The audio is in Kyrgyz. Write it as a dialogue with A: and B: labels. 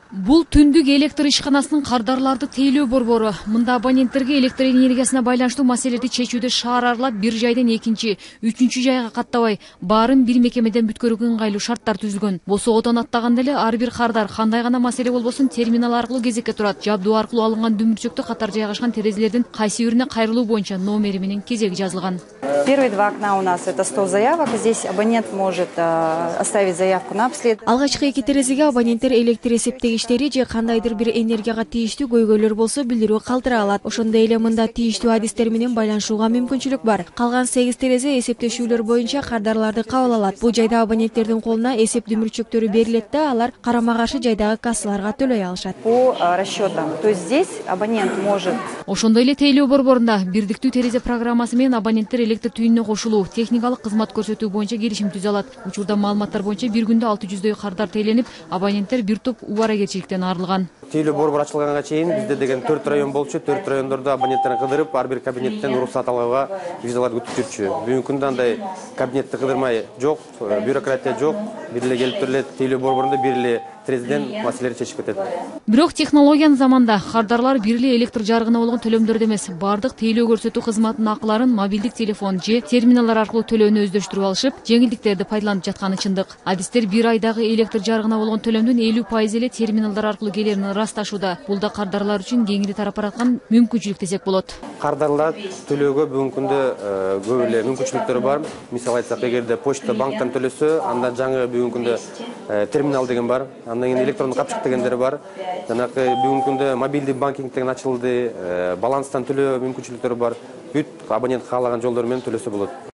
A: Бул түндүк электр ишканасынын кардарларды тейлөө борбору. Мында абоненттерге электр энергиясына байланыштуу маселелерди чечүүдө шаар аралап бир жайдан экинчи, үчүнчү жайга каттабай, баарын бир мекемеден бүткөрүүгө ыңгайлуу шарттар түзүлгөн. Босогодон аттаганда эле ар бир кардар кандай гана маселе болбосун терминал аркылуу кезекке турат. Жабдуу аркылуу алынган дүмүрчөктө катар жайгашкан терезелердин кайсы бирине кайрылуу боюнча номери менен кезеги жазылган.
B: Первые два окна у нас это 100 заявок. Здесь абонент может оставить заявку на обследование.
C: Алгачкы эки терезеге абоненттер электр эсептегичтери же кандайдыр бир энергияга тийиштүү көйгөйлөр болсо билдирүү калтыра алат. Ошондой эле мында тийиштүү адистер менен байланышууга мүмкүнчүлүк бар. Калган 8 терезе эсептешүүлөр боюнча кардарларды кабыл алат. Бул жайда абоненттердин колуна эсеп дүмүрчөктөрү берилет да, алар карама каршы жайдагы кассаларга төлөй алышат.
B: По расчетам. То есть здесь абонент может.
A: Ошондой эле тейлөө борборунда бирдиктүү терезе программасы менен абоненттер электр түйүнүнө кошулуу, техникалык кызмат көрсөтүү боюнча келишим түзө алат. Учурда маалыматтар боюнча бир күндө 600дөй кардар тейленип, абоненттер бир топ убаракерчиликтен арылган.
D: Тейлөө борбор ачылганга чейин бизде деген 4 район болчу. 4 райондордо абоненттерин кыдырып, ар бир кабинеттен уруксат алууга визалар күтүп жүрчү. Бүгүнкү күндө андай кабинетти кыдырмай жок, бюрократия жок. Бир эле келип туруп эле тейлөө борборунда бир эле терезеден маселелерди чечип кетет.
A: Бирок технологиянын заманда кардарлар бир эле электр жарыгына болгон төлөмдөрдө эмес, бардык тейлөө көрсөтүү кызматынын акыларын мобилдик телефон же терминалдар аркылуу төлөөнү өздөштүрүп алышып, жеңилдиктерди пайдаланып жатканы чындык. Адистер бир айдагы электр жарыгына болгон төлөмдүн 50% эле терминалдар аркылуу келерин ырасташууда. Бул да кардарлар үчүн кеңири тарап бараткан мүмкүнчүлүк десек болот.
D: Кардарлар төлөөгө бүгүнкү күндө көп эле мүмкүнчүлүктөр бар. Мисалы айтсак, эгерде почта банктан төлөсө, анда жаңы бүгүнкү күндө терминал деген бар. Андан кийин электрондук капчык дегендер бар. Жанагы бүгүнкү күндө мобилдик банкинг деген ачылды, баланстан төлөө мүмкүнчүлүктөрү бар. Бүт абонент каалаган жолдор менен төлөсө болот.